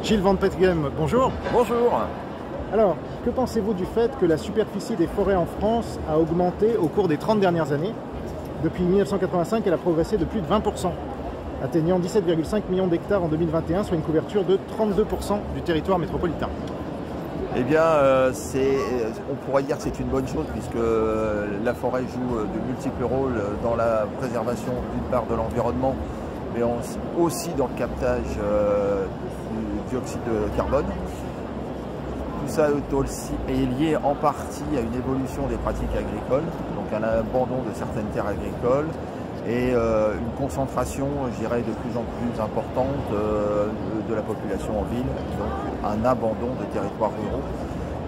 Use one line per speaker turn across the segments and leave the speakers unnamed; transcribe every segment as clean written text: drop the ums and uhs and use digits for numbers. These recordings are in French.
Gilles Van Peteghem, bonjour.
Bonjour.
Alors, que pensez-vous du fait que la superficie des forêts en France a augmenté au cours des 30 dernières années? Depuis 1985, elle a progressé de plus de 20%, atteignant 17,5 millions d'hectares en 2021, soit une couverture de 32% du territoire métropolitain.
Eh bien, on pourrait dire que c'est une bonne chose puisque la forêt joue de multiples rôles dans la préservation d'une part de l'environnement, mais aussi dans le captage du dioxyde de carbone. Tout ça est lié en partie à une évolution des pratiques agricoles, donc un abandon de certaines terres agricoles et une concentration, je dirais, de plus en plus importante de la population en ville, donc un abandon des territoires ruraux.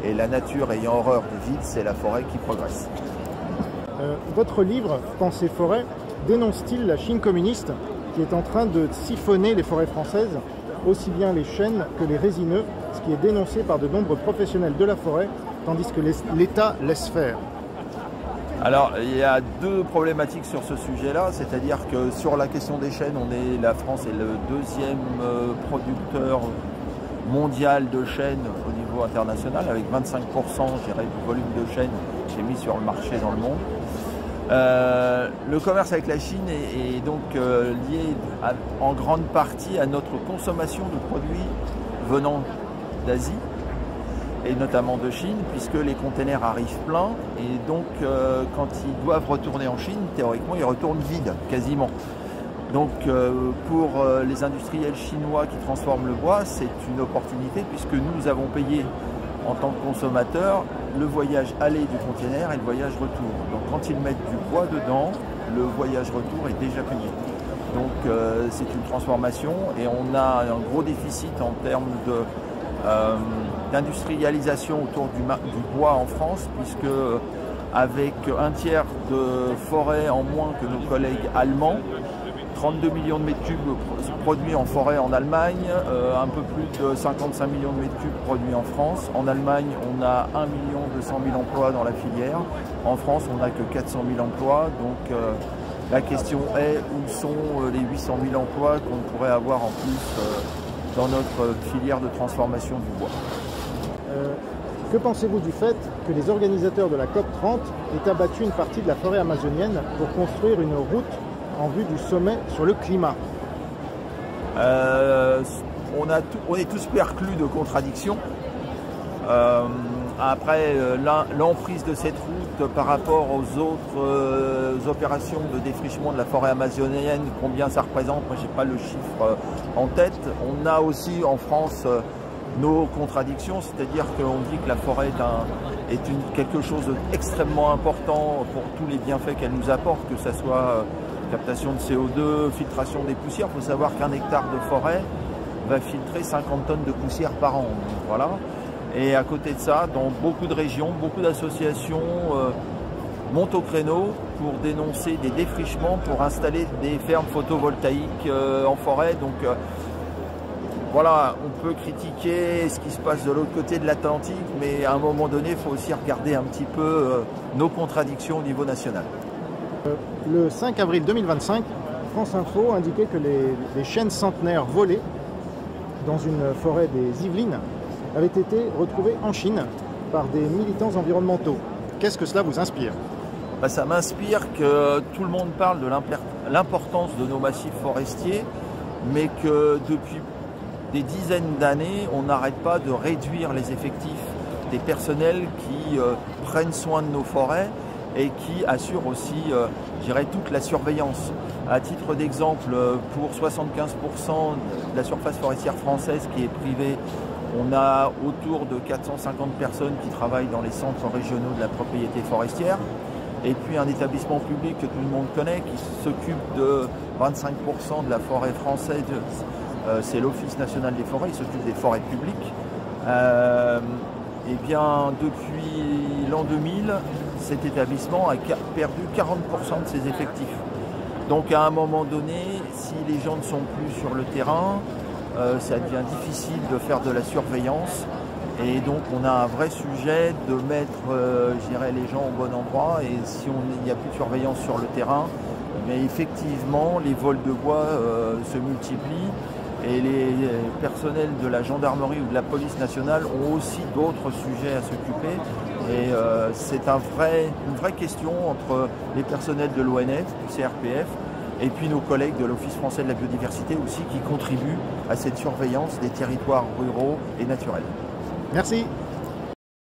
Et la nature ayant horreur du vide, c'est la forêt qui progresse.
Votre livre, Pensée forêt, dénonce-t-il la Chine communiste qui est en train de siphonner les forêts françaises, aussi bien les chênes que les résineux, ce qui est dénoncé par de nombreux professionnels de la forêt, tandis que l'État laisse faire?
Alors, il y a deux problématiques sur ce sujet-là, c'est-à-dire que sur la question des chênes, la France est le deuxième producteur mondial de chênes au niveau international, avec 25% je dirais, du volume de chênes qui est mis sur le marché dans le monde. Le commerce avec la Chine est donc lié en grande partie à notre consommation de produits venant d'Asie et notamment de Chine, puisque les containers arrivent pleins et donc quand ils doivent retourner en Chine, théoriquement ils retournent vides quasiment. Donc pour les industriels chinois qui transforment le bois, c'est une opportunité puisque nous avons payé en tant que consommateurs le voyage aller du container et le voyage retour. Donc quand ils mettent du bois dedans, le voyage retour est déjà payé. Donc c'est une transformation et on a un gros déficit en termes d'industrialisation autour du bois en France, puisque avec un tiers de forêt en moins que nos collègues allemands, 32 millions de mètres cubes produits en forêt en Allemagne, un peu plus de 55 millions de mètres cubes produits en France. En Allemagne, on a 1 200 000 emplois dans la filière. En France, on n'a que 400 000 emplois. Donc la question est où sont les 800 000 emplois qu'on pourrait avoir en plus dans notre filière de transformation du bois.
Que pensez-vous du fait que les organisateurs de la COP30 aient abattu une partie de la forêt amazonienne pour construire une route en vue du sommet sur le climat?
On est tous perclus de contradictions. Après, l'emprise de cette route par rapport aux autres opérations de défrichement de la forêt amazonienne, combien ça représente, moi j'ai pas le chiffre en tête. On a aussi en France nos contradictions, c'est-à-dire qu'on dit que la forêt est quelque chose d'extrêmement important pour tous les bienfaits qu'elle nous apporte, que ce soit captation de CO2, filtration des poussières. Il faut savoir qu'un hectare de forêt va filtrer 50 tonnes de poussière par an. Donc, voilà. Et à côté de ça, dans beaucoup de régions, beaucoup d'associations montent au créneau pour dénoncer des défrichements, pour installer des fermes photovoltaïques en forêt. Donc voilà, on peut critiquer ce qui se passe de l'autre côté de l'Atlantique, mais à un moment donné, il faut aussi regarder un petit peu nos contradictions au niveau national.
Le 5 avril 2025, France Info indiquait que les chênes centenaires volés dans une forêt des Yvelines avaient été retrouvés en Chine par des militants environnementaux. Qu'est-ce que cela vous inspire?
Ça m'inspire que tout le monde parle de l'importance de nos massifs forestiers, mais que depuis des dizaines d'années, on n'arrête pas de réduire les effectifs des personnels qui prennent soin de nos forêts et qui assurent aussi, je dirais, toute la surveillance. À titre d'exemple, pour 75% de la surface forestière française qui est privée, on a autour de 450 personnes qui travaillent dans les centres régionaux de la propriété forestière. Et puis un établissement public que tout le monde connaît qui s'occupe de 25% de la forêt française, c'est l'Office national des forêts, il s'occupe des forêts publiques. Et bien depuis l'an 2000, cet établissement a perdu 40% de ses effectifs. Donc à un moment donné, si les gens ne sont plus sur le terrain, ça devient difficile de faire de la surveillance. Et donc on a un vrai sujet de mettre je dirais, les gens au bon endroit. Et si il n'y a plus de surveillance sur le terrain, mais effectivement les vols de bois se multiplient. Et les personnels de la gendarmerie ou de la police nationale ont aussi d'autres sujets à s'occuper. Et c'est une vraie question entre les personnels de l'ONF, du CRPF, et puis nos collègues de l'Office français de la biodiversité aussi, qui contribuent à cette surveillance des territoires ruraux et naturels.
Merci.